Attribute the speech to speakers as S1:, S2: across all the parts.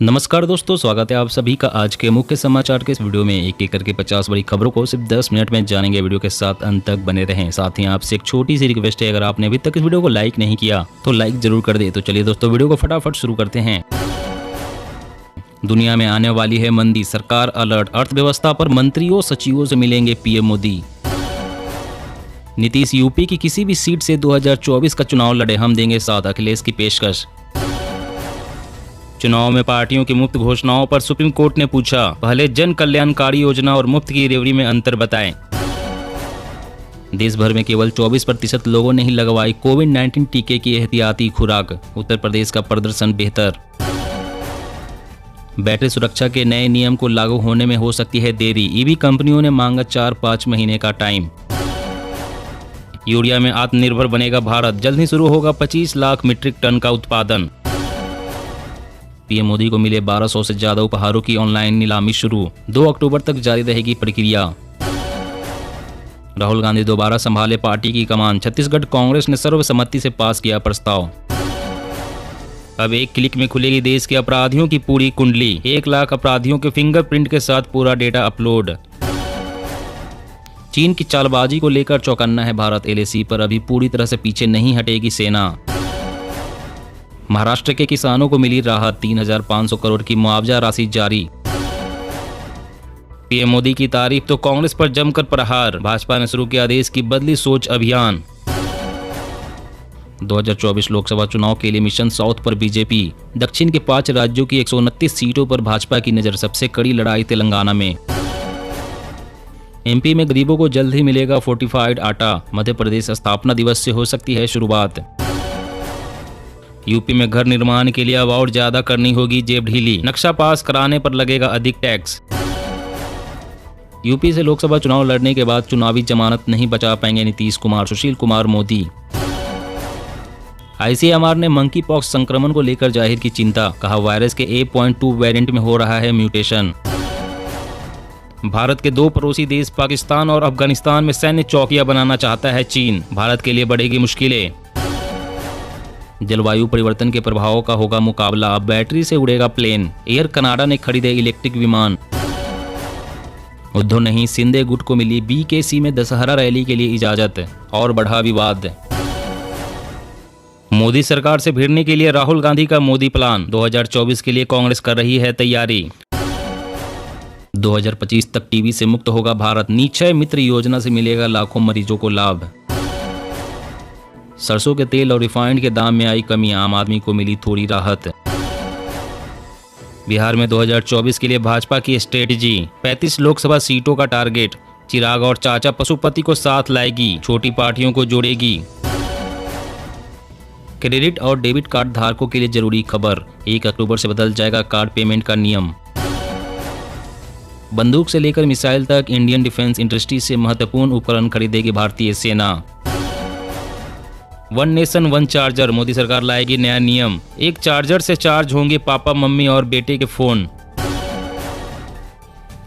S1: नमस्कार दोस्तों, स्वागत है आप सभी का आज के मुख्य समाचार के इस वीडियो में। एक एक करके 50 बड़ी खबरों को सिर्फ 10 मिनट में जानेंगे। वीडियो के साथ अंत तक बने रहें। साथ ही आपसे एक छोटी सी रिक्वेस्ट है, अगर आपने अभी तक इस वीडियो को लाइक नहीं किया तो लाइक जरूर कर दे। तो चलिए दोस्तों, वीडियो को फटाफट शुरू करते हैं। दुनिया में आने वाली है मंदी, सरकार अलर्ट। अर्थव्यवस्था पर मंत्रियों सचिवों से मिलेंगे पीएम मोदी। नीतीश यूपी की किसी भी सीट से 2024 का चुनाव लड़े, हम देंगे साथ, अखिलेश की पेशकश। चुनाव में पार्टियों की मुफ्त घोषणाओं पर सुप्रीम कोर्ट ने पूछा, पहले जन कल्याणकारी योजना और मुफ्त की डिलीवरी में अंतर बताएं। देश भर में केवल 24% लोगों ने ही लगवाई कोविड-19 टीके की एहतियाती खुराक, उत्तर प्रदेश का प्रदर्शन बेहतर। बैटरी सुरक्षा के नए नियम को लागू होने में हो सकती है देरी, ईवी कंपनियों ने मांगा 4-5 महीने का टाइम। यूरिया में आत्मनिर्भर बनेगा भारत, जल्द ही शुरू होगा 25 लाख मीट्रिक टन का उत्पादन। पीएम मोदी को मिले 1200 से ज्यादा उपहारों की ऑनलाइन नीलामी शुरू, 2 अक्टूबर तक जारी रहेगी प्रक्रिया। राहुल गांधी दोबारा संभाले पार्टी की कमान, छत्तीसगढ़ कांग्रेस ने सर्वसम्मति से पास किया प्रस्ताव। अब एक क्लिक में खुलेगी देश के अपराधियों की पूरी कुंडली, 1 लाख अपराधियों के फिंगरप्रिंट के साथ पूरा डेटा अपलोड। चीन की चालबाजी को लेकर चौकन्ना है भारत, एलएसी पर अभी पूरी तरह से पीछे नहीं हटेगी सेना। महाराष्ट्र के किसानों को मिली राहत, 3,500 करोड़ की मुआवजा राशि जारी। पीएम मोदी की तारीफ तो कांग्रेस पर जमकर प्रहार, भाजपा ने शुरू किया देश की बदली सोच अभियान। 2024 लोकसभा चुनाव के लिए मिशन साउथ पर बीजेपी, दक्षिण के 5 राज्यों की 129 सीटों पर भाजपा की नजर, सबसे कड़ी लड़ाई तेलंगाना में। एमपी में गरीबों को जल्द ही मिलेगा फोर्टिफाइड आटा, मध्य प्रदेश स्थापना दिवस से हो सकती है शुरुआत। यूपी में घर निर्माण के लिए अब और ज्यादा करनी होगी जेब ढीली, नक्शा पास कराने पर लगेगा अधिक टैक्स। यूपी से लोकसभा चुनाव लड़ने के बाद चुनावी जमानत नहीं बचा पाएंगे नीतीश कुमार, सुशील कुमार मोदी। आईसीएमआर ने मंकी पॉक्स संक्रमण को लेकर जाहिर की चिंता, कहा वायरस के A.2 वेरिएंट में हो रहा है म्यूटेशन। भारत के 2 पड़ोसी देश पाकिस्तान और अफगानिस्तान में सैन्य चौकियां बनाना चाहता है चीन, भारत के लिए बढ़ेगी मुश्किलें। जलवायु परिवर्तन के प्रभावों का होगा मुकाबला, अब बैटरी से उड़ेगा प्लेन, एयर कनाडा ने खरीदे इलेक्ट्रिक विमान। उद्धव नहीं शिंदे गुट को मिली BKC में दशहरा रैली के लिए इजाजत, और बढ़ा विवाद। मोदी सरकार से भिड़ने के लिए राहुल गांधी का मोदी प्लान, 2024 के लिए कांग्रेस कर रही है तैयारी। 2025 तक टीबी से मुक्त होगा भारत, निक्षय मित्र योजना से मिलेगा लाखों मरीजों को लाभ। सरसों के तेल और रिफाइंड के दाम में आई कमी, आम आदमी को मिली थोड़ी राहत। बिहार में 2024 के लिए भाजपा की स्ट्रेटजी, 35 लोकसभा सीटों का टारगेट। चिराग और चाचा पशुपति को साथ लाएगी, छोटी पार्टियों को जोड़ेगी। क्रेडिट और डेबिट कार्ड धारकों के लिए जरूरी खबर, 1 अक्टूबर से बदल जाएगा कार्ड पेमेंट का नियम। बंदूक से लेकर मिसाइल तक इंडियन डिफेंस इंडस्ट्री से महत्वपूर्ण उपकरण खरीदेगी भारतीय सेना। 1 नेशन 1 चार्जर, मोदी सरकार लाएगी नया नियम, एक चार्जर से चार्ज होंगे पापा मम्मी और बेटे के फोन।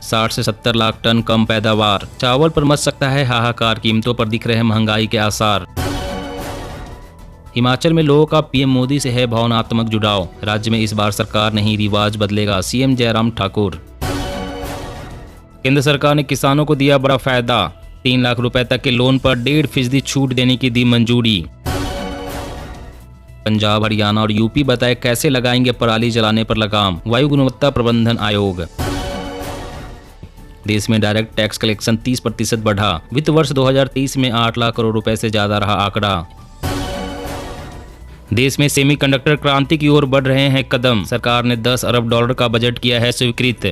S1: 60 से 70 लाख टन कम पैदावार, चावल पर मच सकता है हाहाकार, कीमतों पर दिख रहे हैं महंगाई के आसार। हिमाचल में लोगों का पीएम मोदी से है भावनात्मक जुड़ाव, राज्य में इस बार सरकार नहीं रिवाज बदलेगा, सीएम जयराम ठाकुर। केंद्र सरकार ने किसानों को दिया बड़ा फायदा, 3 लाख रुपए तक के लोन पर 1.5% छूट देने की दी मंजूरी। पंजाब, हरियाणा और यूपी बताए कैसे लगाएंगे पराली जलाने पर लगाम, वायु गुणवत्ता प्रबंधन आयोग। देश में डायरेक्ट टैक्स कलेक्शन 30% बढ़ा, वित्त वर्ष 2023 में 8 लाख करोड़ रुपए से ज्यादा रहा आंकड़ा। देश में सेमीकंडक्टर क्रांति की ओर बढ़ रहे हैं कदम, सरकार ने $10 अरब का बजट किया है स्वीकृत।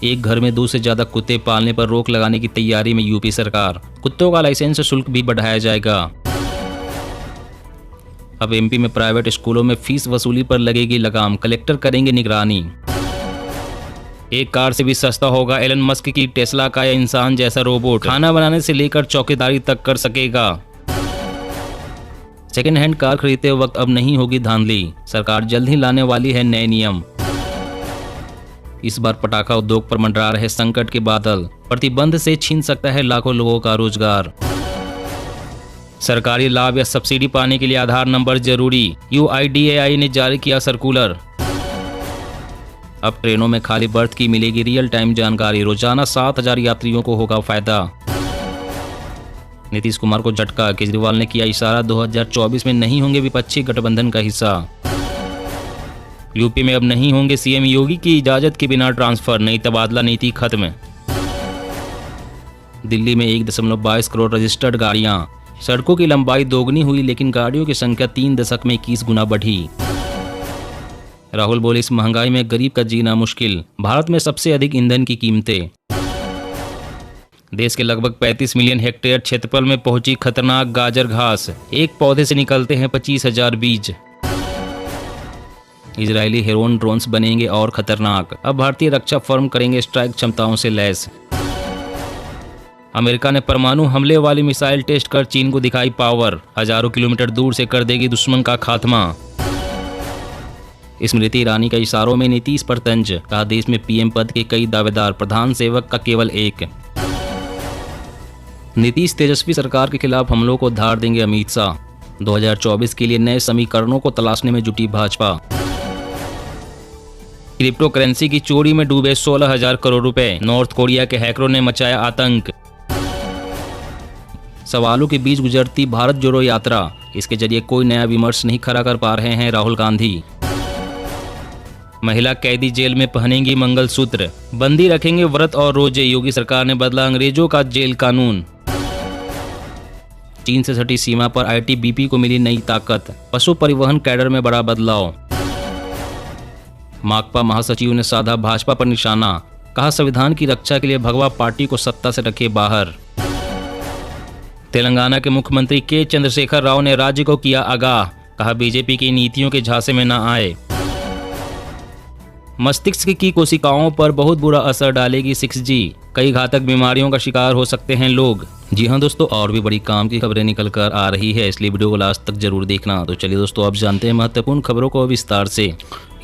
S1: एक घर में 2 से ज्यादा कुत्ते पालने पर रोक लगाने की तैयारी में यूपी सरकार, कुत्तों का लाइसेंस शुल्क भी बढ़ाया जाएगा। अब एमपी में प्राइवेट स्कूलों में फीस वसूली पर लगेगी लगाम, कलेक्टर करेंगे निगरानी। एक कार से भी सस्ता होगा एलन मस्क की टेस्ला का यह इंसान जैसा रोबोट, खाना बनाने से लेकर चौकीदारी तक कर सकेगा। सेकेंड हैंड कार खरीदते वक्त अब नहीं होगी धांधली, सरकार जल्द ही लाने वाली है नए नियम। इस बार पटाखा उद्योग पर मंडरा रहे संकट के बादल, प्रतिबंध से छीन सकता है लाखों लोगों का रोजगार। सरकारी लाभ या सब्सिडी पाने के लिए आधार नंबर जरूरी, UIDAI ने जारी किया सर्कुलर। अब ट्रेनों में खाली बर्थ की मिलेगी रियल टाइम जानकारी, रोजाना 7,000 यात्रियों को होगा फायदा। नीतीश कुमार को झटका, केजरीवाल ने किया इशारा, 2024 में नहीं होंगे विपक्षी गठबंधन का हिस्सा। यूपी में अब नहीं होंगे सीएम योगी की इजाजत के बिना ट्रांसफर, नई तबादला नीति खत्म। दिल्ली में 1.22 करोड़ रजिस्टर्ड गाड़ियां, सड़कों की लंबाई दोगुनी हुई लेकिन गाड़ियों की संख्या 3 दशक में 21 गुना बढ़ी। राहुल बोले इस महंगाई में गरीब का जीना मुश्किल, भारत में सबसे अधिक ईंधन की कीमतें। देश के लगभग 35 मिलियन हेक्टेयर क्षेत्रफल में पहुंची खतरनाक गाजर घास, एक पौधे से निकलते हैं 25,000 बीज। इजरायली हेरोन ड्रोन्स बनेंगे और खतरनाक, अब भारतीय रक्षा फर्म करेंगे स्ट्राइक क्षमताओं से लैस। अमेरिका ने परमाणु हमले वाली मिसाइल टेस्ट कर चीन को दिखाई पावर, हजारों किलोमीटर दूर से कर देगी दुश्मन का खात्मा। स्मृति ईरानी का इशारों में नीतीश पर तंज, कहा देश में पीएम पद के कई दावेदार, प्रधान सेवक का केवल एक। नीतीश तेजस्वी सरकार के खिलाफ हमलों को धार देंगे अमित शाह, 2024 के लिए नए समीकरणों को तलाशने में जुटी भाजपा। क्रिप्टो करेंसी की चोरी में डूबे 16,000 करोड़ रुपए, नॉर्थ कोरिया के हैकरों ने मचाया आतंक। सवालों के बीच गुजरती भारत जोड़ो यात्रा, इसके जरिए कोई नया विमर्श नहीं खड़ा कर पा रहे हैं राहुल गांधी। महिला कैदी जेल में पहनेंगी मंगलसूत्र, बंदी रखेंगे व्रत और रोजे, योगी सरकार ने बदला अंग्रेजों का जेल कानून। चीन से सटी सीमा पर आईटीबीपी को मिली नई ताकत, पशु परिवहन कैडर में बड़ा बदलाव। माकपा महासचिव ने साधा भाजपा पर निशाना, कहा संविधान की रक्षा के लिए भगवा पार्टी को सत्ता से रखे बाहर। तेलंगाना के मुख्यमंत्री के चंद्रशेखर राव ने राज्य को किया आगाह, कहा बीजेपी की नीतियों के झांसे में न आए। मस्तिष्क की कोशिकाओं पर बहुत बुरा असर डालेगी 6G, कई घातक बीमारियों का शिकार हो सकते हैं लोग। जी हाँ दोस्तों, और भी बड़ी काम की खबरें निकल कर आ रही है, इसलिए वीडियो को लास्ट तक जरूर देखना। तो चलिए दोस्तों, आप जानते हैं महत्वपूर्ण खबरों को विस्तार से।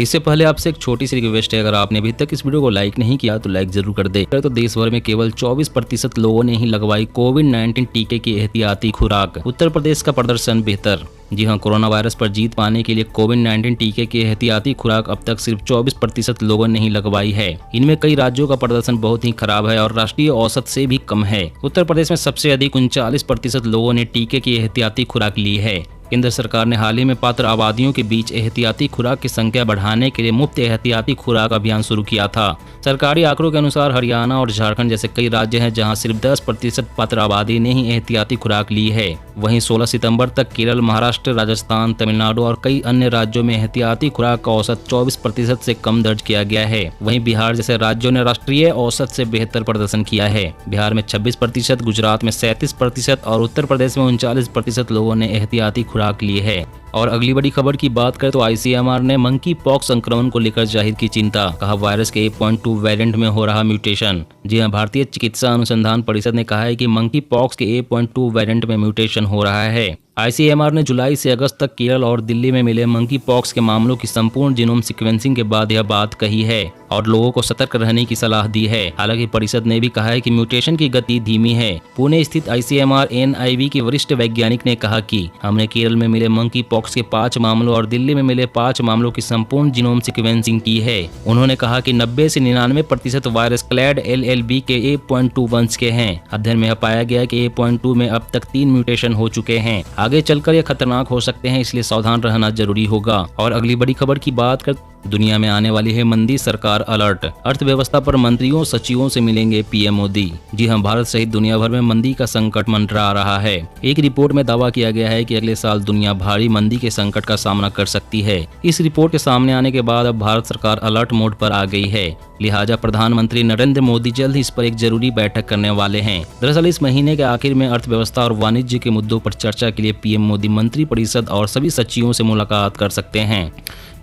S1: इससे पहले आपसे एक छोटी सी रिक्वेस्ट है, अगर आपने अभी तक इस वीडियो को लाइक नहीं किया तो लाइक जरूर कर दे। तो देश भर में केवल 24% लोगों ने ही लगवाई कोविड-19 टीके की एहतियाती खुराक, उत्तर प्रदेश का प्रदर्शन बेहतर। जी हाँ, कोरोना वायरस पर जीत पाने के लिए कोविड-19 टीके की एहतियाती खुराक अब तक सिर्फ 24% लोगों ने ही लगवाई है। इनमें कई राज्यों का प्रदर्शन बहुत ही खराब है और राष्ट्रीय औसत से भी कम है। उत्तर प्रदेश में सबसे अधिक 39% लोगों ने टीके की एहतियाती खुराक ली है। केंद्र सरकार ने हाल ही में पात्र आबादियों के बीच एहतियाती खुराक की संख्या बढ़ाने के लिए मुफ्त एहतियाती खुराक अभियान शुरू किया था। सरकारी आंकड़ों के अनुसार हरियाणा और झारखंड जैसे कई राज्य हैं जहां सिर्फ 10% पात्र आबादी ने ही एहतियाती खुराक ली है। वहीं 16 सितंबर तक केरल, महाराष्ट्र, राजस्थान, तमिलनाडु और कई अन्य राज्यों में एहतियाती खुराक का औसत 24% से कम दर्ज किया गया है। वहीं बिहार जैसे राज्यों ने राष्ट्रीय औसत से बेहतर प्रदर्शन किया है। बिहार में 26%, गुजरात में 37% और उत्तर प्रदेश में 39% लोगों ने एहतियाती खुराक ली है। और अगली बड़ी खबर की बात करें तो आईसीएमआर ने मंकी पॉक्स संक्रमण को लेकर जाहिर की चिंता, कहा वायरस के 8.2 वेरिएंट में हो रहा म्यूटेशन। जी हां, भारतीय चिकित्सा अनुसंधान परिषद ने कहा है कि मंकी पॉक्स के 8.2 वेरिएंट में म्यूटेशन हो रहा है। आईसीएमआर ने जुलाई से अगस्त तक केरल और दिल्ली में मिले मंकी पॉक्स के मामलों की संपूर्ण जीनोम सीक्वेंसिंग के बाद यह बात कही है और लोगों को सतर्क रहने की सलाह दी है। हालांकि परिषद ने भी कहा है कि म्यूटेशन की गति धीमी है। पुणे स्थित आईसीएमआर NIV के वरिष्ठ वैज्ञानिक ने कहा कि हमने केरल में मिले मंकी पॉक्स के 5 मामलों और दिल्ली में मिले 5 मामलों की संपूर्ण जीनोम सीक्वेंसिंग की है। उन्होंने कहा कि 90 से 99% वायरस क्लैड LLB के 8.2 वंश के हैं। अध्ययन में पाया गया कि 8.2 में अब तक 3 म्यूटेशन हो चुके हैं। आगे चलकर ये खतरनाक हो सकते हैं, इसलिए सावधान रहना जरूरी होगा। और अगली बड़ी खबर की बात कर दुनिया में आने वाली है मंदी, सरकार अलर्ट, अर्थव्यवस्था पर मंत्रियों सचिवों से मिलेंगे पीएम मोदी। जी हां, भारत सहित दुनिया भर में मंदी का संकट मंडरा रहा है। एक रिपोर्ट में दावा किया गया है कि अगले साल दुनिया भारी मंदी के संकट का सामना कर सकती है। इस रिपोर्ट के सामने आने के बाद अब भारत सरकार अलर्ट मोड पर आ गई है। लिहाजा प्रधानमंत्री नरेंद्र मोदी जल्द ही इस पर एक जरूरी बैठक करने वाले हैं। दरअसल इस महीने के आखिर में अर्थव्यवस्था और वाणिज्य के मुद्दों पर चर्चा के लिए पीएम मोदी मंत्री परिषद और सभी सचिवों से मुलाकात कर सकते हैं।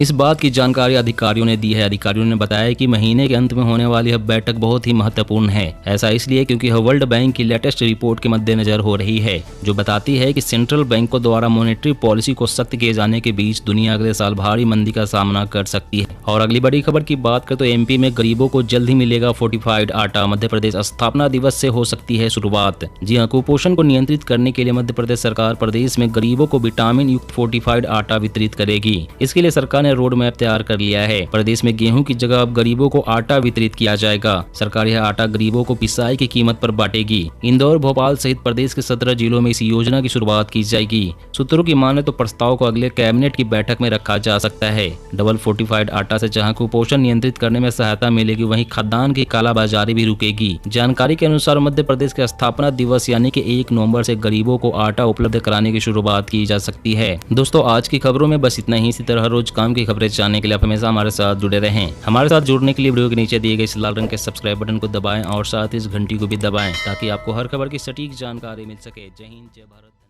S1: इस बात की जानकारी अधिकारियों ने दी है। अधिकारियों ने बताया कि महीने के अंत में होने वाली यह बैठक बहुत ही महत्वपूर्ण है। ऐसा इसलिए क्योंकि यह वर्ल्ड बैंक की लेटेस्ट रिपोर्ट के मद्देनजर हो रही है, जो बताती है कि सेंट्रल बैंकों द्वारा मॉनेटरी पॉलिसी को सख्त किए जाने के बीच दुनिया अगले साल भारी मंदी का सामना कर सकती है। और अगली बड़ी खबर की बात करें तो एमपी में गरीबों को जल्द ही मिलेगा फोर्टिफाइड आटा। मध्य प्रदेश स्थापना दिवस से हो सकती है शुरुआत। जी हां, कुपोषण को नियंत्रित करने के लिए मध्य प्रदेश सरकार प्रदेश में गरीबों को विटामिन युक्त फोर्टिफाइड आटा वितरित करेगी। इसके लिए सरकार ने रोड मैप तैयार कर लिया है। प्रदेश में गेहूं की जगह अब गरीबों को आटा वितरित किया जाएगा। सरकार यह आटा गरीबों को पिसाई की कीमत पर बांटेगी। इंदौर, भोपाल सहित प्रदेश के 17 जिलों में इस योजना की शुरुआत की जाएगी। सूत्रों की माने तो प्रस्ताव को अगले कैबिनेट की बैठक में रखा जा सकता है। डबल फोर्टिफाइड आटा से जहां कुपोषण नियंत्रित करने में सहायता मिलेगी, वहीं खाद्यान्न की कालाबाजारी भी रुकेगी। जानकारी के अनुसार मध्य प्रदेश के स्थापना दिवस यानी कि 1 नवंबर से गरीबों को आटा उपलब्ध कराने की शुरुआत की जा सकती है। दोस्तों, आज की खबरों में बस इतना ही। इसी तरह हर रोज काम की खबरें जानने के लिए आप हमेशा हमारे साथ जुड़े रहें। हमारे साथ जुड़ने के लिए वीडियो के नीचे दिए गए इस लाल रंग के सब्सक्राइब बटन को दबाएं और साथ ही इस घंटी को भी दबाएं ताकि आपको हर खबर की सटीक जानकारी मिल सके। जय हिंद, जय भारत।